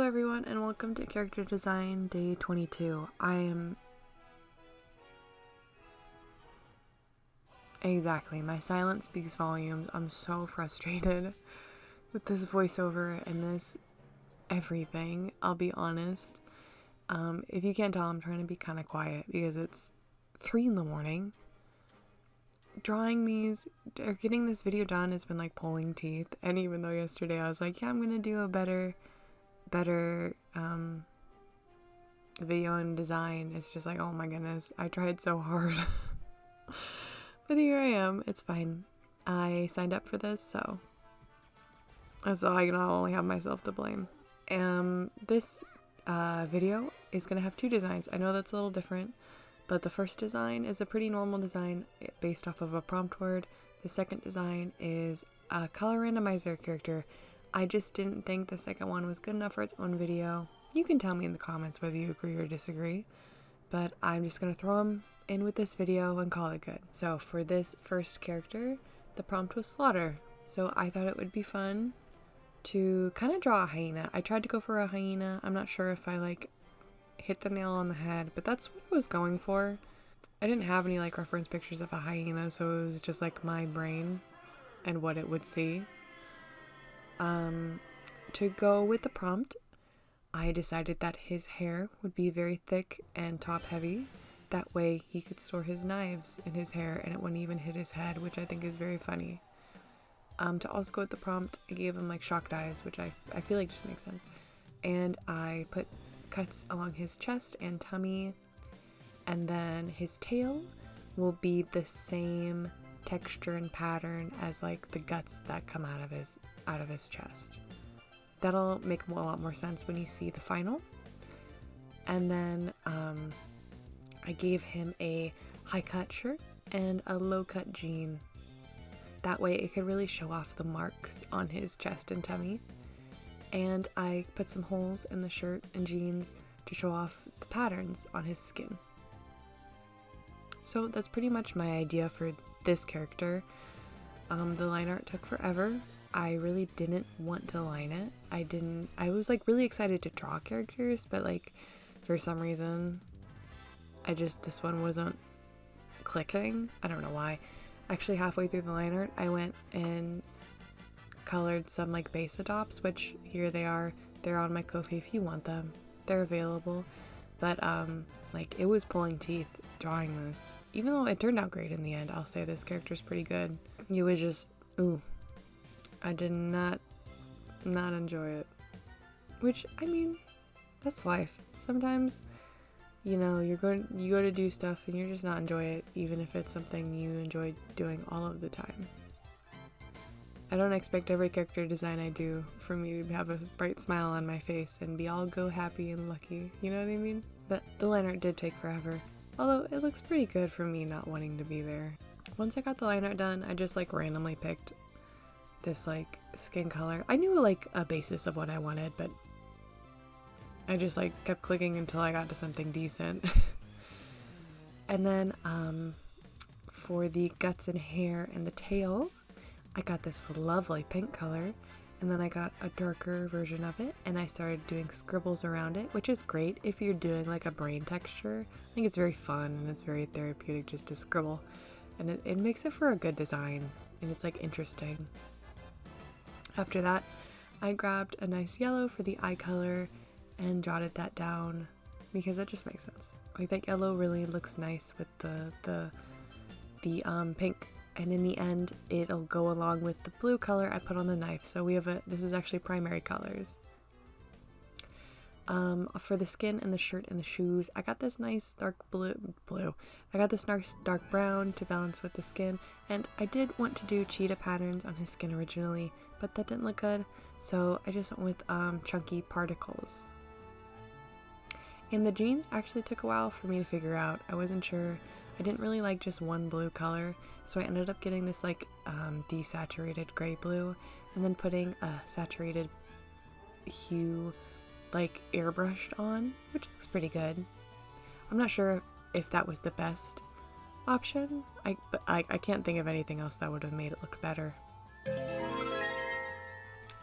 everyone, and welcome to character design day 22. My silence speaks volumes. I'm so frustrated with this voiceover and this everything, I'll be honest. If you can't tell, I'm trying to be kind of quiet because it's 3 in the morning. Drawing these, or getting this video done has been like pulling teeth, and even though yesterday I was like, yeah, I'm gonna do a better video and design, it's just like, oh my goodness, I tried so hard. But here I am. It's fine. I signed up for this, so that's all. I can only have myself to blame. This video is gonna have 2 designs. I know that's a little different, but the first design is a pretty normal design based off of a prompt word. The second design is a color randomizer character. I just didn't think the second one was good enough for its own video. You can tell me in the comments whether you agree or disagree, but I'm just going to throw them in with this video and call it good. So for this first character, the prompt was slaughter. So I thought it would be fun to kind of draw a hyena. I tried to go for a hyena. I'm not sure if I hit the nail on the head, but that's what I was going for. I didn't have any reference pictures of a hyena, so it was just my brain and what it would see. To go with the prompt, I decided that his hair would be very thick and top heavy. That way he could store his knives in his hair and it wouldn't even hit his head, which I think is very funny. To also go with the prompt, I gave him shocked eyes, which I feel like just makes sense. And I put cuts along his chest and tummy, and then his tail will be the same texture and pattern as the guts that come out of his chest. That'll make a lot more sense when you see the final. And then I gave him a high cut shirt and a low cut jean. That way it could really show off the marks on his chest and tummy. And I put some holes in the shirt and jeans to show off the patterns on his skin. So that's pretty much my idea for this character. The line art took forever. I really didn't want to line it. I was really excited to draw characters, but for some reason this one wasn't clicking. I don't know why. Actually, halfway through the line art, I went and colored some base adopts, which here they are. They're on my Ko-fi if you want them. They're available. But it was pulling teeth drawing this. Even though it turned out great in the end, I'll say this character's pretty good. It was just, I did not enjoy it. Which, I mean, that's life. Sometimes, you go to do stuff and you're just not enjoy it, even if it's something you enjoy doing all of the time. I don't expect every character design I do for me to have a bright smile on my face and be all go happy and lucky, you know what I mean? But the line art did take forever, although it looks pretty good for me not wanting to be there. Once I got the line art done, I just randomly picked this skin color. I knew a basis of what I wanted, but I just kept clicking until I got to something decent. And then for the guts and hair and the tail, I got this lovely pink color, and then I got a darker version of it, and I started doing scribbles around it, which is great if you're doing a brain texture. I think it's very fun and it's very therapeutic just to scribble, and it makes it for a good design, and it's interesting. After that, I grabbed a nice yellow for the eye color and jotted that down because that just makes sense. That yellow really looks nice with the pink. And in the end, it'll go along with the blue color I put on the knife. So this is actually primary colors. For the skin and the shirt and the shoes, I got this nice dark blue. I got this nice dark brown to balance with the skin. And I did want to do cheetah patterns on his skin originally, but that didn't look good. So I just went with chunky particles. And the jeans actually took a while for me to figure out. I wasn't sure. I didn't really like just one blue color, so I ended up getting this desaturated gray blue and then putting a saturated hue airbrushed on, which looks pretty good. I'm not sure if that was the best option, but I can't think of anything else that would have made it look better.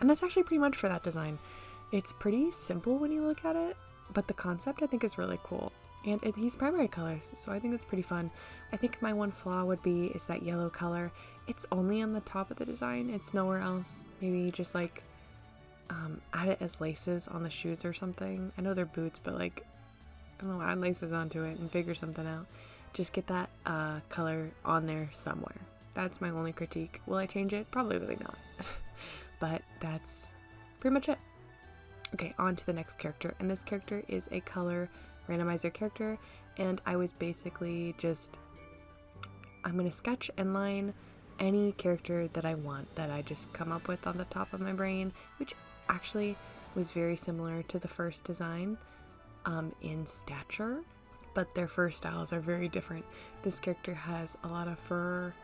And that's actually pretty much for that design. It's pretty simple when you look at it, but the concept I think is really cool. And he's primary colors, so I think it's pretty fun. I think my one flaw would be is that yellow color. It's only on the top of the design. It's nowhere else. Maybe just like add it as laces on the shoes or something. I know they're boots, but like, I don't know, add laces onto it and figure something out. Just get that color on there somewhere. That's my only critique. Will I change it? Probably really not. But that's pretty much it. Okay, on to the next character. And this character is a color randomizer character. And I was basically just, I'm going to sketch and line any character that I want that I just come up with on the top of my brain, which actually was very similar to the first design in stature, but their fur styles are very different. This character has a lot of fur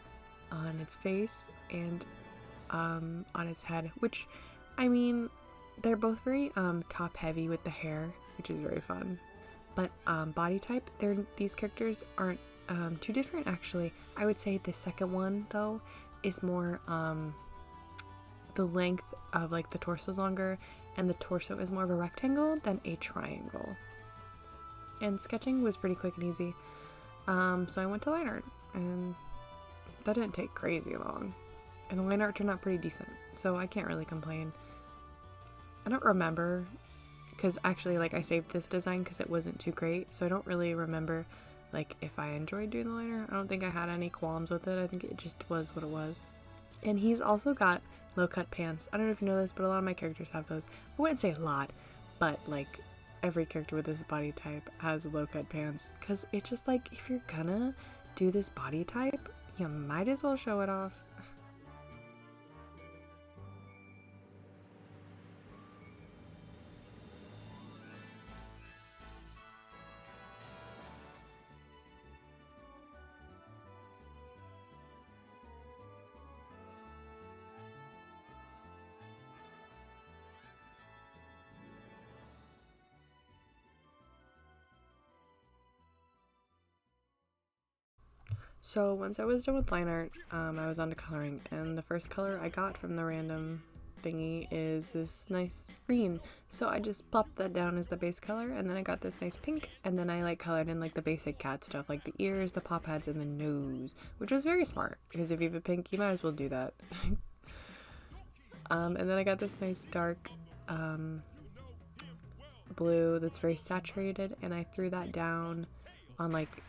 on its face and on its head, which, I mean, they're both very top heavy with the hair, which is very fun. But body type, these characters aren't too different actually. I would say the second one though is more the length of like the torso is longer and the torso is more of a rectangle than a triangle. And sketching was pretty quick and easy. So I went to line art and that didn't take crazy long. And the line art turned out pretty decent, so I can't really complain. I don't remember, because actually like I saved this design because it wasn't too great, so I don't really remember like if I enjoyed doing the liner. I don't think I had any qualms with it. I think it just was what it was. And he's also got low-cut pants. I don't know if you know this, but a lot of my characters have those. I wouldn't say a lot, but like every character with this body type has low-cut pants, because it's just like, if you're gonna do this body type, you might as well show it off. So once I was done with line art, I was on to coloring, and the first color I got from the random thingy is this nice green. So I just plopped that down as the base color, and then I got this nice pink, and then I like colored in like the basic cat stuff, like the ears, the pop pads, and the nose, which was very smart, because if you have a pink, you might as well do that. And then I got this nice dark blue that's very saturated, and I threw that down on like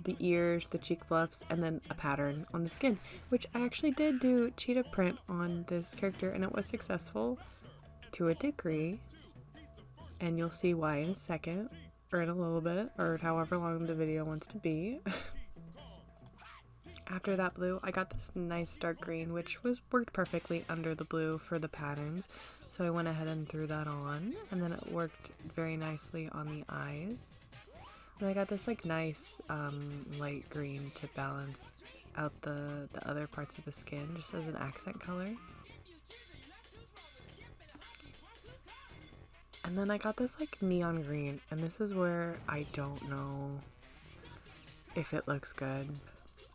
the ears, the cheek fluffs, and then a pattern on the skin, which I actually did do cheetah print on this character, and it was successful to a degree, and you'll see why in a second, or in a little bit, or however long the video wants to be. After that blue, I got this nice dark green, which worked perfectly under the blue for the patterns, so I went ahead and threw that on, and then it worked very nicely on the eyes. And I got this like nice light green to balance out the other parts of the skin, just as an accent color. And then I got this like neon green, and this is where I don't know if it looks good.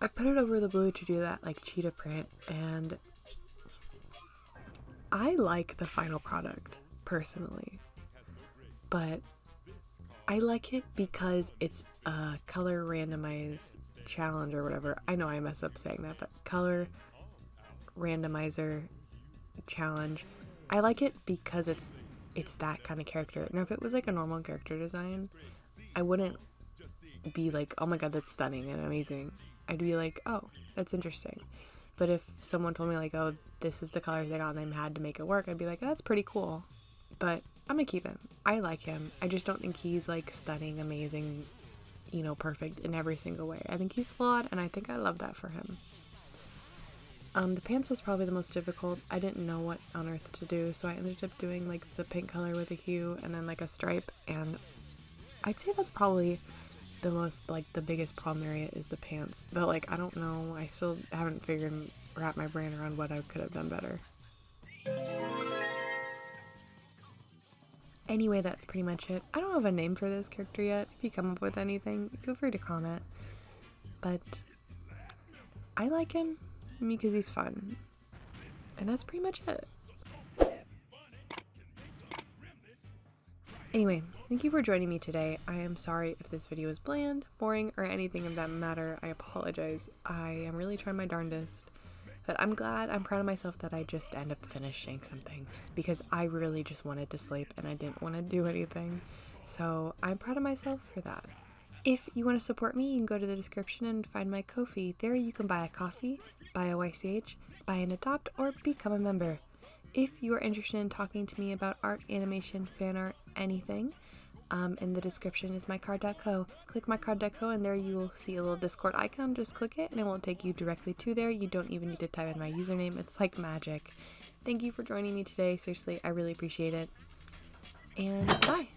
I put it over the blue to do that like cheetah print, and I like the final product personally, but I like it because it's a color randomize challenge or whatever. I know I mess up saying that, but color randomizer challenge. I like it because it's that kind of character. Now if it was like a normal character design, I wouldn't be like, oh my god, that's stunning and amazing. I'd be like, oh, that's interesting. But if someone told me like, oh, this is the colors they got and they had to make it work, I'd be like, that's pretty cool. But I'm gonna keep him. I like him. I just don't think he's like stunning, amazing, you know, perfect in every single way. I think he's flawed, and I think I love that for him. The pants was probably the most difficult. I didn't know what on earth to do, so I ended up doing like the pink color with a hue and then like a stripe, and I'd say that's probably the most, like, the biggest problem area is the pants. But like, I don't know, I still haven't wrapped my brain around what I could have done better. Anyway, that's pretty much it. I don't have a name for this character yet. If you come up with anything, feel free to comment. But I like him because he's fun. And that's pretty much it. Anyway, thank you for joining me today. I am sorry if this video is bland, boring, or anything of that matter. I apologize. I am really trying my darndest. But I'm proud of myself that I just end up finishing something, because I really just wanted to sleep and I didn't want to do anything. So I'm proud of myself for that. If you want to support me, you can go to the description and find my Ko-fi. There you can buy a coffee, buy a YCH, buy an adopt, or become a member. If you are interested in talking to me about art, animation, fan art, anything, in the description is mycard.co. Click mycard.co and there you will see a little Discord icon. Just click it and it will take you directly to there. You don't even need to type in my username. It's like magic. Thank you for joining me today. Seriously, I really appreciate it. And bye!